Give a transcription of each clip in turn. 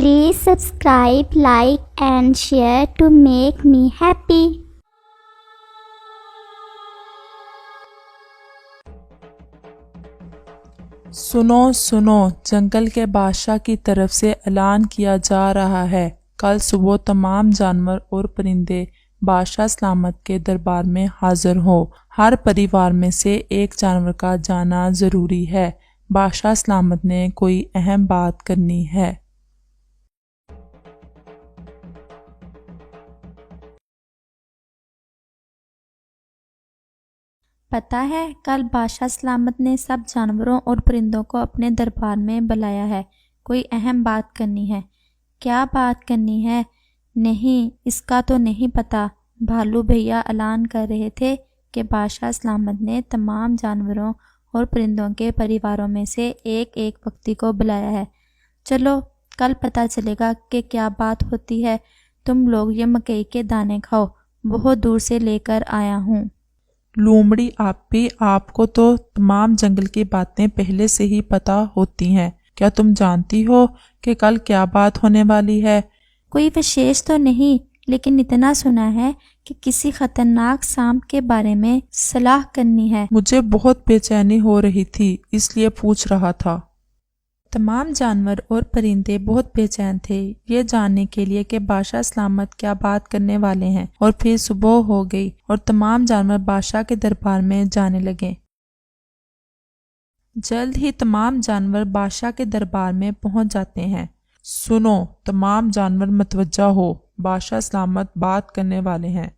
Please subscribe, like and share to make me happy. سنو سنو، جنگل کے بادشاہ کی طرف سے اعلان کیا جا رہا ہے، کل صبح تمام جانور اور پرندے بادشاہ سلامت کے دربار میں حاضر ہو۔ ہر پریوار میں سے ایک جانور کا جانا ضروری ہے۔ بادشاہ سلامت نے کوئی اہم بات کرنی ہے۔ پتہ ہے کل بادشاہ سلامت نے سب جانوروں اور پرندوں کو اپنے دربار میں بلایا ہے، کوئی اہم بات کرنی ہے۔ کیا بات کرنی ہے؟ نہیں، اس کا تو نہیں پتہ۔ بھالو بھیا اعلان کر رہے تھے کہ بادشاہ سلامت نے تمام جانوروں اور پرندوں کے پریواروں میں سے ایک ایک وقتی کو بلایا ہے۔ چلو کل پتہ چلے گا کہ کیا بات ہوتی ہے۔ تم لوگ یہ مکئی کے دانے کھاؤ، بہت دور سے لے کر آیا ہوں۔ لومڑی آپی، آپ کو تو تمام جنگل کی باتیں پہلے سے ہی پتہ ہوتی ہیں، کیا تم جانتی ہو کہ کل کیا بات ہونے والی ہے؟ کوئی وشیش تو نہیں، لیکن اتنا سنا ہے کہ کسی خطرناک سانپ کے بارے میں صلاح کرنی ہے۔ مجھے بہت بے چینی ہو رہی تھی، اس لیے پوچھ رہا تھا۔ تمام جانور اور پرندے بہت بے چین تھے یہ جاننے کے لیے کہ بادشاہ سلامت کیا بات کرنے والے ہیں، اور پھر صبح ہو گئی اور تمام جانور بادشاہ کے دربار میں جانے لگے۔ جلد ہی تمام جانور بادشاہ کے دربار میں پہنچ جاتے ہیں۔ سنو تمام جانور، متوجہ ہو، بادشاہ سلامت بات کرنے والے ہیں۔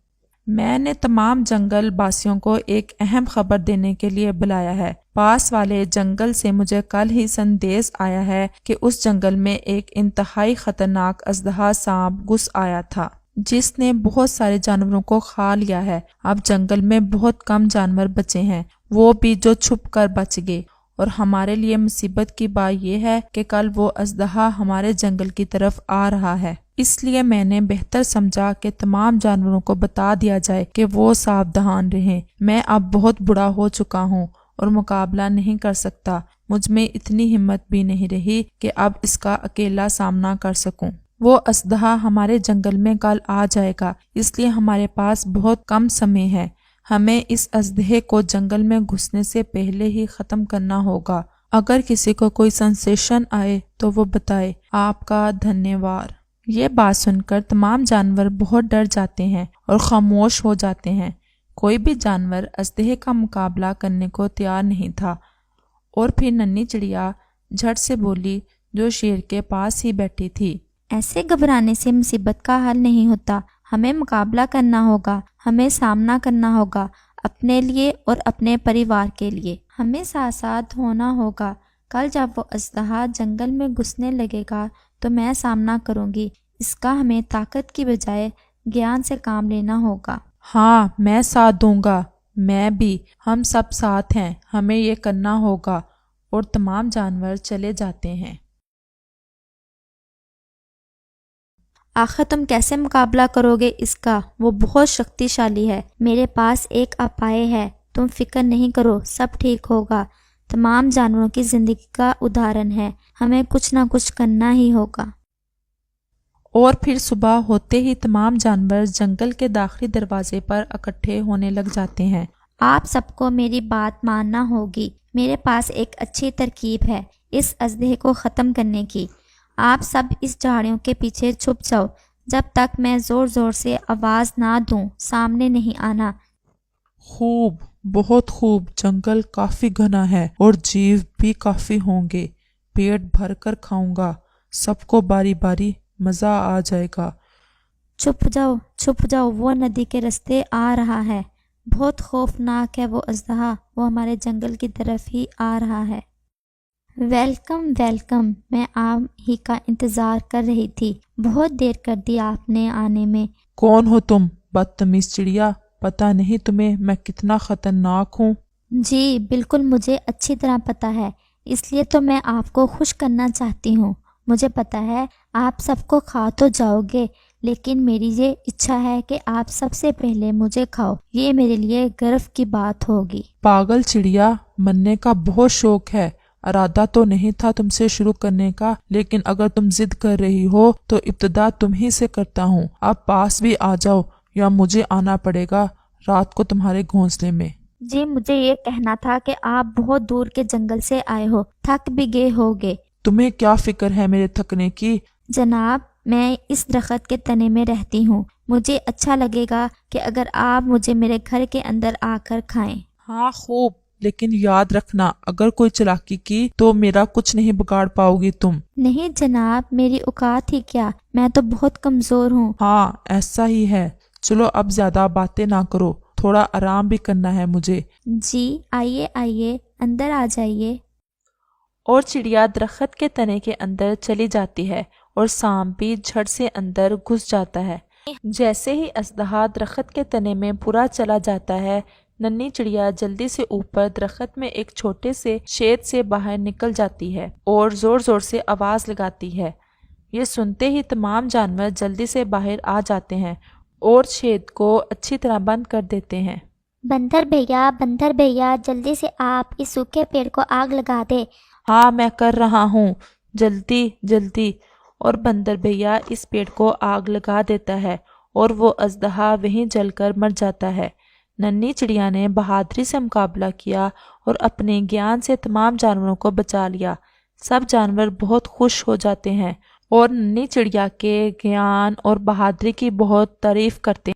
میں نے تمام جنگل باسیوں کو ایک اہم خبر دینے کے لیے بلایا ہے۔ پاس والے جنگل سے مجھے کل ہی سندیش آیا ہے کہ اس جنگل میں ایک انتہائی خطرناک اژدہا سانپ گھس آیا تھا، جس نے بہت سارے جانوروں کو کھا لیا ہے۔ اب جنگل میں بہت کم جانور بچے ہیں، وہ بھی جو چھپ کر بچ گئے، اور ہمارے لیے مصیبت کی بات یہ ہے کہ کل وہ اژدہا ہمارے جنگل کی طرف آ رہا ہے۔ اس لیے میں نے بہتر سمجھا کہ تمام جانوروں کو بتا دیا جائے کہ وہ ساودھان رہیں۔ میں اب بہت بڑا ہو چکا ہوں اور مقابلہ نہیں کر سکتا، مجھ میں اتنی ہمت بھی نہیں رہی کہ اب اس کا اکیلا سامنا کر سکوں۔ وہ اژدہا ہمارے جنگل میں کل آ جائے گا، اس لیے ہمارے پاس بہت کم سمے ہے۔ ہمیں اس اژدہے کو جنگل میں گھسنے سے پہلے ہی ختم کرنا ہوگا۔ اگر کسی کو کوئی سنسیشن آئے تو وہ بتائے۔ آپ کا دھنیہ واد۔ یہ بات سن کر تمام جانور بہت ڈر جاتے ہیں اور خاموش ہو جاتے ہیں۔ کوئی بھی جانور اژدہے کا مقابلہ کرنے کو تیار نہیں تھا، اور پھر ننھی چڑیا جھٹ سے بولی جو شیر کے پاس ہی بیٹھی تھی۔ ایسے گھبرانے سے مصیبت کا حل نہیں ہوتا، ہمیں مقابلہ کرنا ہوگا، ہمیں سامنا کرنا ہوگا، اپنے لیے اور اپنے پریوار کے لیے ہمیں ساتھ ساتھ ہونا ہوگا۔ کل جب وہ اژدہا جنگل میں گھسنے لگے گا تو میں سامنا کروں گی، اس کا ہمیں طاقت کی بجائے گیان سے کام لینا ہوگا۔ ہاں میں ساتھ دوں گا، میں بھی، ہم سب ساتھ ہیں، ہمیں یہ کرنا ہوگا۔ اور تمام جانور چلے جاتے ہیں۔ آخر تم کیسے مقابلہ کرو گے اس کا؟ وہ بہت شکتی شالی ہے۔ میرے پاس ایک اپائے ہے، تم فکر نہیں کرو، سب ٹھیک ہوگا۔ تمام جانوروں کی زندگی کا اداہرن ہے، ہمیں کچھ نہ کچھ کرنا ہی ہوگا۔ اور پھر صبح ہوتے ہی تمام جانور جنگل کے داخلی دروازے پر اکٹھے ہونے لگ جاتے ہیں۔ آپ سب کو میری بات ماننا ہوگی، میرے پاس ایک اچھی ترکیب ہے اس اژدہے کو ختم کرنے کی۔ آپ سب اس جھاڑیوں کے پیچھے چھپ جاؤ، جب تک میں زور زور سے آواز نہ دوں، سامنے نہیں آنا۔ خوب، بہت خوب۔ جنگل کافی گھنا ہے اور جیو بھی کافی ہوں گے، پیٹ بھر کر کھاؤں گا، سب کو باری باری، مزہ آ جائے گا۔ چھپ جاؤ، چھپ جاؤ، وہ ندی کے راستے آ رہا ہے، بہت خوفناک ہے وہ اژدہا، وہ ہمارے جنگل کی طرف ہی آ رہا ہے۔ ویلکم ویلکم، میں آپ ہی کا انتظار کر رہی تھی، بہت دیر کر دی آپ نے آنے میں۔ کون ہو تم بدتمیز چڑیا؟ پتہ نہیں تمہیں میں کتنا خطرناک ہوں؟ جی بالکل، مجھے اچھی طرح پتہ ہے، اس لیے تو میں آپ کو خوش کرنا چاہتی ہوں۔ مجھے پتہ ہے آپ سب کو کھا تو جاؤ گے، لیکن میری یہ اچھا ہے کہ آپ سب سے پہلے مجھے کھاؤ، یہ میرے لیے گرو کی بات ہوگی۔ پاگل چڑیا، مرنے کا بہت شوق ہے، ارادہ تو نہیں تھا تم سے شروع کرنے کا، لیکن اگر تم ضد کر رہی ہو تو ابتدا تم ہی سے کرتا ہوں۔ اب پاس بھی آ جاؤ یا مجھے آنا پڑے گا رات کو تمہارے گھونسلے میں۔ جی مجھے یہ کہنا تھا کہ آپ بہت دور کے جنگل سے آئے ہو، تھک بھی گئے ہوگے۔ تمہیں کیا فکر ہے میرے تھکنے کی؟ جناب میں اس درخت کے تنے میں رہتی ہوں، مجھے اچھا لگے گا کہ اگر آپ مجھے میرے گھر کے اندر آ کر کھائیں۔ ہاں خوب، لیکن یاد رکھنا اگر کوئی چلاکی کی تو میرا کچھ نہیں بگاڑ پاؤ گی تم۔ نہیں جناب، میری اوقات ہی کیا، میں تو بہت کمزور ہوں۔ ہاں ایسا ہی ہے، چلو اب زیادہ باتیں نہ کرو، تھوڑا آرام بھی کرنا ہے مجھے۔ جی آئیے آئیے، اندر آ جائیے۔ اور چڑیا درخت کے تنے کے اندر چلی جاتی ہے اور سانپ بھی جھٹ سے اندر گھس جاتا ہے۔ جیسے ہی اژدہا درخت کے تنے میں پورا چلا جاتا ہے، ننھی چڑیا جلدی سے اوپر درخت میں ایک چھوٹے سے شید سے باہر نکل جاتی ہے اور زور زور سے آواز لگاتی ہے۔ یہ سنتے ہی تمام جانور جلدی سے باہر آ جاتے ہیں اور شید کو اچھی طرح بند کر دیتے ہیں۔ بندر بھیا جلدی سے آپ اس سوکھے پیڑ کو آگ لگا دے۔ ہاں میں کر رہا ہوں، جلدی جلدی۔ اور بندر بھیا اس پیڑ کو آگ لگا دیتا ہے اور وہ اژدہا وہیں جل کر مر جاتا ہے۔ ننھی چڑیا نے بہادری سے مقابلہ کیا اور اپنے گیان سے تمام جانوروں کو بچا لیا۔ سب جانور بہت خوش ہو جاتے ہیں اور ننھی چڑیا کے گیان اور بہادری کی بہت تعریف کرتے ہیں۔